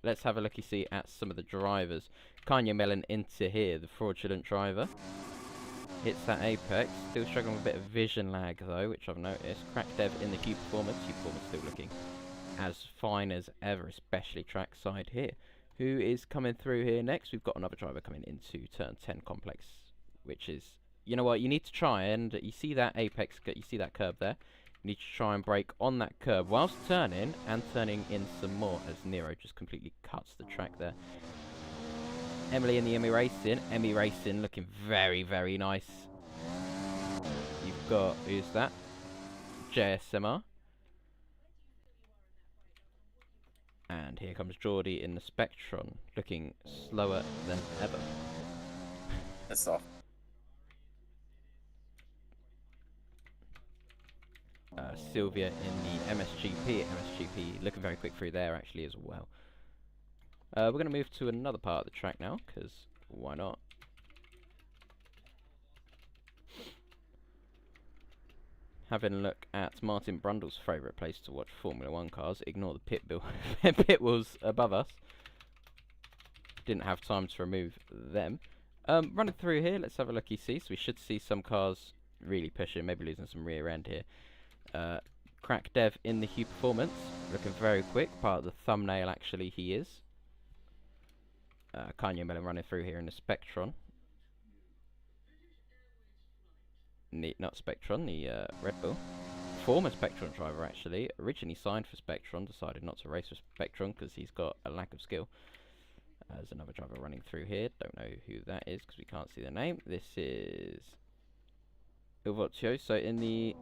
[SPEAKER 1] let's have a looky-see at some of the drivers. Kanye Mellon into here, the fraudulent driver. Hits that apex, still struggling with a bit of vision lag though, which I've noticed. Crack Dev in the Hugh Performance still looking as fine as ever, especially trackside here. Who is coming through here next? We've got another driver coming into turn 10 complex, which is, you know what, you need to try and, you see that apex, you see that curb there? You need to try and brake on that curb whilst turning and turning in some more as Nero just completely cuts the track there. Emily in the Emmy Racing looking very, very nice. You've got, who's that? JSMR. And here comes Geordie in the Spectron, looking slower than ever.
[SPEAKER 3] It's off.
[SPEAKER 1] Sylvia in the MSGP looking very quick through there actually as well. We're going to move to another part of the track now, because why not? Having a look at Martin Brundle's favourite place to watch Formula 1 cars. Ignore the pit bulls above us. Didn't have time to remove them. Running through here, let's have a look-see. So we should see some cars really pushing, maybe losing some rear end here. Crack Dev in the Hugh Performance, looking very quick. Part of the thumbnail, actually, he is. Kanye Mellon running through here in the Spectron. Not Spectron, the Red Bull. Former Spectron driver, actually. Originally signed for Spectron, decided not to race for Spectron because he's got a lack of skill. There's another driver running through here. Don't know who that is because we can't see the name. This is Ilvocchio. So in the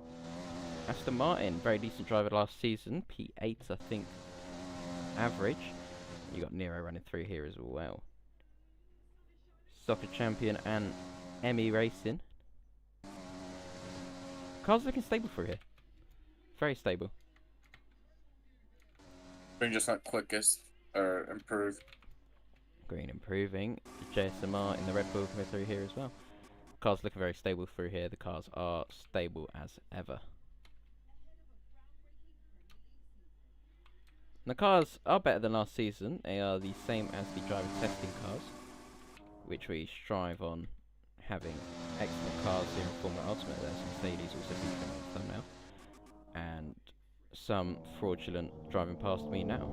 [SPEAKER 1] Aston Martin, very decent driver last season. P8, I think, average. You got Nero running through here as well. Soccer Champion and Emmy Racing. Cars looking stable through here. Very stable.
[SPEAKER 3] Green just not quickest, or improved.
[SPEAKER 1] Green improving. The JSMR in the Red Bull coming through here as well. Cars looking very stable through here. The cars are stable as ever. The cars are better than last season. They are the same as the driver testing cars, which we strive on having excellent cars here in Formula Ultimate. There's Mercedes also featuring on the thumbnail. And some fraudulent driving past me now.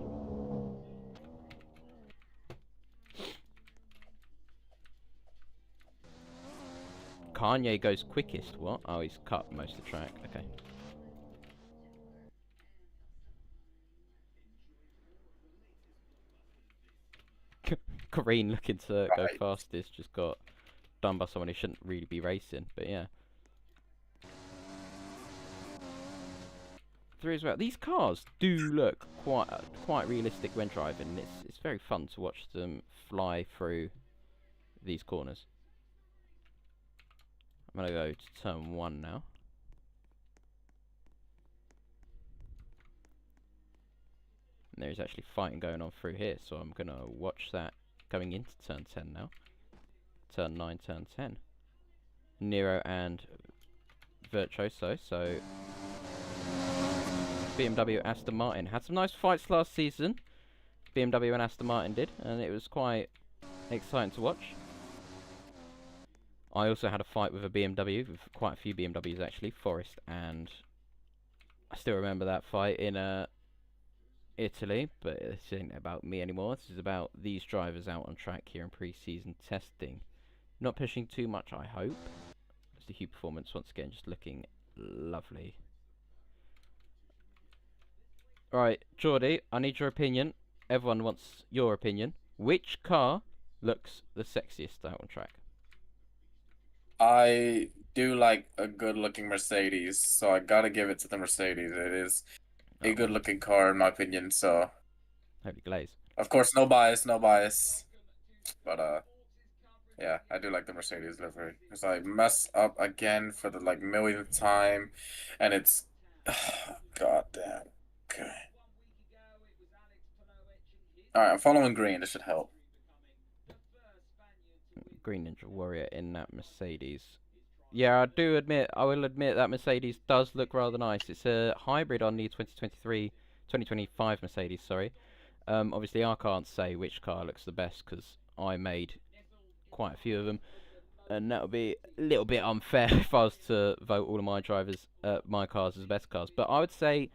[SPEAKER 1] Kanye goes quickest, what? Oh, he's cut most of the track, okay. Green looking to go
[SPEAKER 2] Right.
[SPEAKER 1] fastest just got done by someone who shouldn't really be racing, but yeah. Through as well. These cars do look quite realistic when driving. It's very fun to watch them fly through these corners. I'm gonna go to turn 1 now. And there's actually fighting going on through here, so I'm gonna watch that going into turn 10 now. Turn 9, turn 10. Nero and Virtuoso, so BMW, Aston Martin had some nice fights last season. BMW and Aston Martin did, and it was quite exciting to watch. I also had a fight with a BMW, with quite a few BMWs actually, Forest, and I still remember that fight in Italy, but this ain't about me anymore. This is about these drivers out on track here in pre-season testing. Not pushing too much, I hope. It's the Hue performance once again, just looking lovely. Right, Geordie, I need your opinion. Everyone wants your opinion. Which car looks the sexiest out on track?
[SPEAKER 3] I do like a good-looking Mercedes, so I gotta give it to the Mercedes. It is a good-looking car, in my opinion. So,
[SPEAKER 1] Holy glaze.
[SPEAKER 3] of course, no bias, no bias. But yeah, I do like the Mercedes livery because I mess up again for the like millionth time, and it's god damn. Okay. All right, I'm following green. This should help.
[SPEAKER 1] Green Ninja Warrior in that Mercedes. Yeah, I will admit that Mercedes does look rather nice. It's a hybrid on the 2025 Mercedes, sorry. Obviously I can't say which car looks the best because I made quite a few of them, and that would be a little bit unfair if I was to vote all of my my cars as best cars. But I would say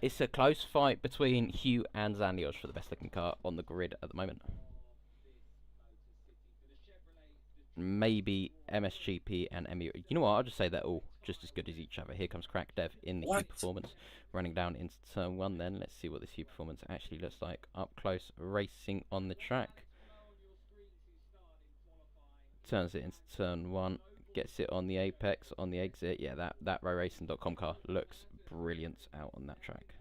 [SPEAKER 1] it's a close fight between Hue and Zanlios for the best looking car on the grid at the moment. Maybe MSGP and MU. You know what? I'll just say they're all just as good as each other. Here comes Crack Dev in the Hue performance, running down into turn 1. Then let's see what this Hue performance actually looks like up close, racing on the track. Turns it into turn 1, gets it on the apex, on the exit. Yeah, that racing.com car looks brilliant out on that track.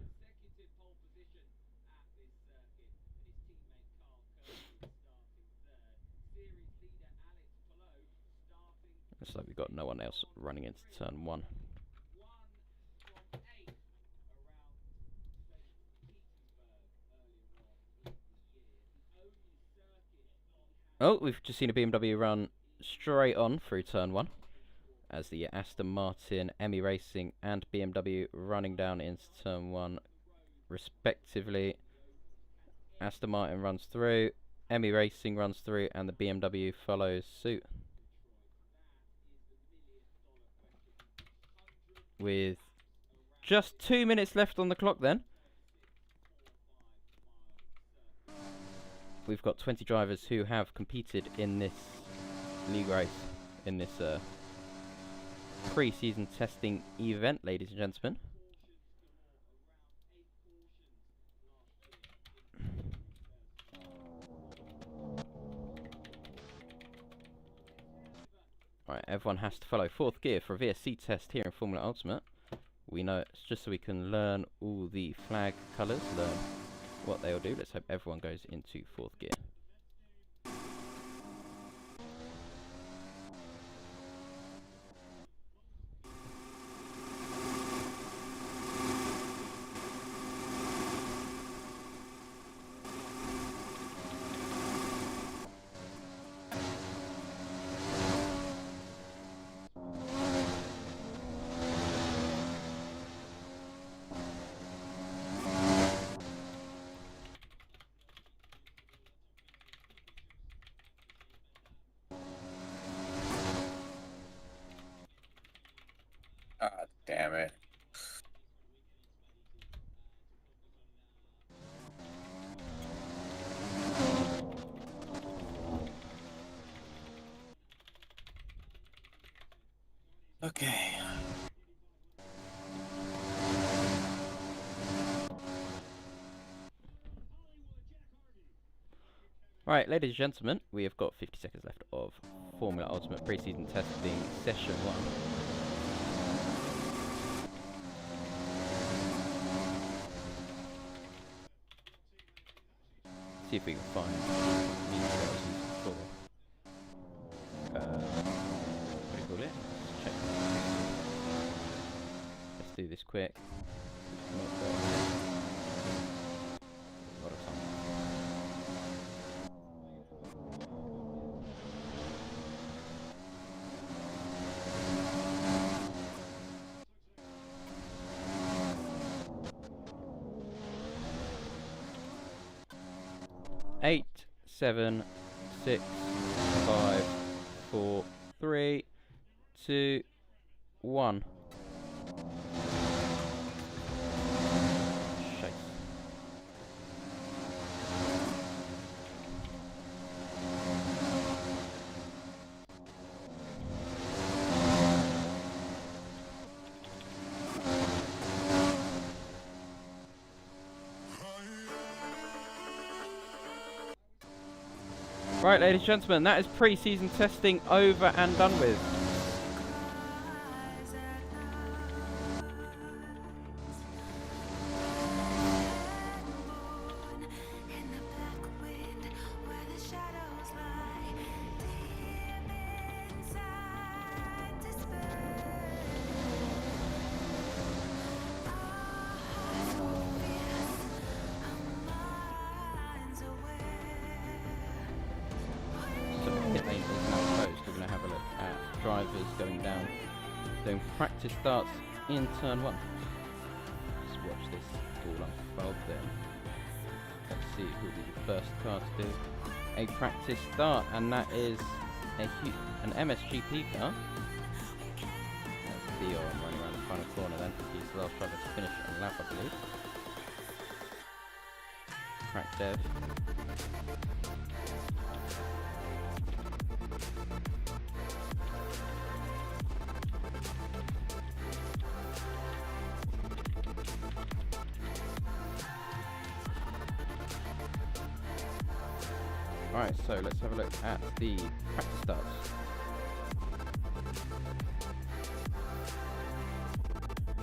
[SPEAKER 1] Looks like we've got no one else running into turn 1. Oh, we've just seen a BMW run straight on through turn 1 as the Aston Martin, Emmy Racing and BMW running down into turn 1 respectively. Aston Martin runs through, Emmy Racing runs through, and the BMW follows suit. With just 2 minutes left on the clock then, we've got 20 drivers who have competed in this league race, in this pre-season testing event, ladies and gentlemen. Right, everyone has to follow 4th gear for a VSC test here in Formula Ultimate. We know it's just so we can learn all the flag colours, learn what they'll do. Let's hope everyone goes into 4th gear.
[SPEAKER 3] Ah, damn it. Okay.
[SPEAKER 1] Right, ladies and gentlemen, we have got 50 seconds left of Formula Ultimate Pre-Season Testing Session 1. See if we can find these guys before. What do you call it? Let's check. Let's do this quick. A lot of time. Eight, 7, 6, 5, 4, 3, 2, 1. Shite. Right, ladies and gentlemen, that is pre-season testing over and done with. We're going to have a look at drivers going down, doing practice starts in turn 1. Let's watch this all unfold then. Let's see who will be the first car to do a practice start, and that is an MSGP car. That's Dion running around the final corner then. He's the last driver to finish on lap, I believe. Crack Dev. Alright, so let's have a look at the practice starts.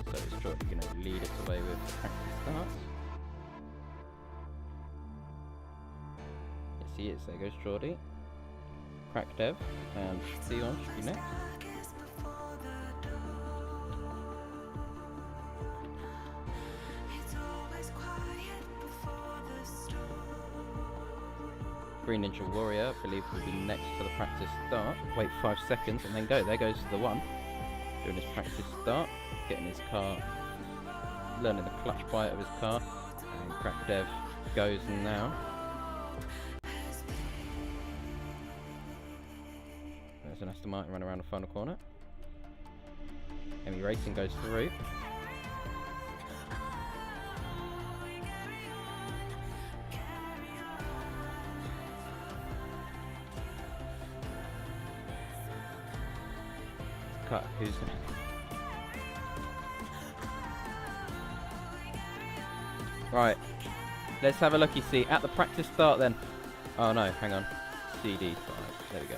[SPEAKER 1] So it's Jordy going to lead us away with practice starts. Yes, he is. There goes Jordy. Crack Dev and Theon should be next. Green Ninja Warrior, I believe, will be next for the practice start. Wait 5 seconds and then go. There goes the one. Doing his practice start. Getting his car. Learning the clutch bite of his car. And Crack Dev goes now. There's an Aston Martin running around the final corner. Emmy Racing goes through. Cut. Who's gonna? Right. Let's have a looky see at the practice start then. Oh no, hang on. CD 5. There we go.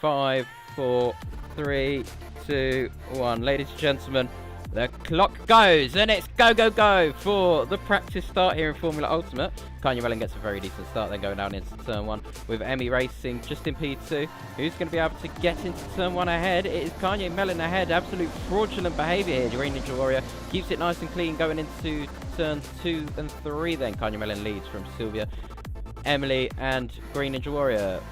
[SPEAKER 1] 5, 4, 3, 2, 1. Ladies and gentlemen, the clock goes and it's go go go for the practice start here in Formula Ultimate. Kanye Mellon gets a very decent start, then going down into turn 1 with Emmy Racing just in P2. Who's going to be able to get into turn 1 ahead? It is Kanye Mellon ahead. Absolute fraudulent behaviour here. Green Ninja Warrior keeps it nice and clean going into turns 2 and 3 then. Kanye Mellon leads from Sylvia, Emily and Green Ninja Warrior.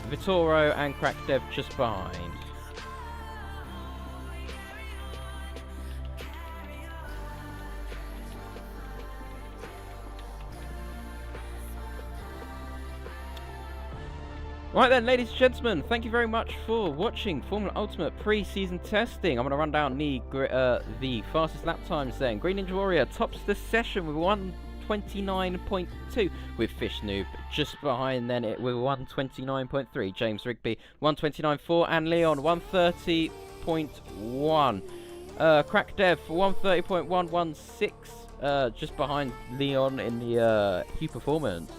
[SPEAKER 1] Vitoro and Crack Dev just behind. Right then, ladies and gentlemen, thank you very much for watching Formula Ultimate pre-season testing. I'm going to run down the fastest lap times then. Green Ninja Warrior tops the session with 129.2, with Fish Noob just behind then it with 129.3. James Rigby 129.4 and Leon 130.1. Crack Dev 130.116, just behind Leon in the Hugh Performance.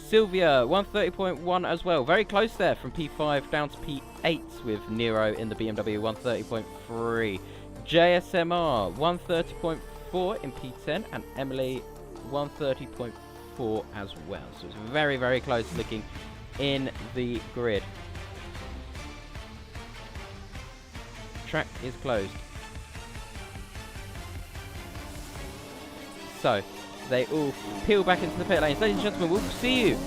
[SPEAKER 1] Sylvia, 130.1 as well. Very close there from P5 down to P8 with Nero in the BMW, 130.3. JSMR, 130.4 in P10, and Emily, 130.4 as well. So it's very, very close looking in the grid. Track is closed. So they all peel back into the pit lanes. Ladies and gentlemen, we'll see you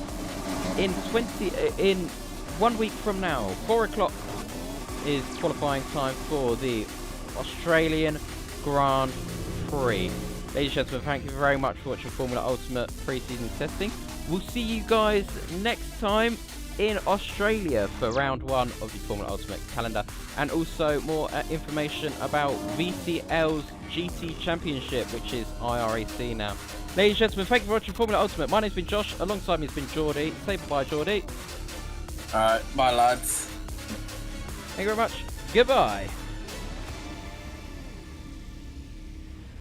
[SPEAKER 1] in 1 week from now. 4 o'clock is qualifying time for the Australian Grand Prix. Ladies and gentlemen, thank you very much for watching Formula Ultimate pre-season testing. We'll see you guys next time in Australia for round 1 of the Formula Ultimate calendar, and also more information about VCL's GT Championship, which is IREC now. Ladies and gentlemen, thank you for watching Formula Ultimate. My name's been Josh, alongside me has been Geordie. Say bye, Geordie.
[SPEAKER 2] Alright, bye lads.
[SPEAKER 1] Thank you very much. Goodbye.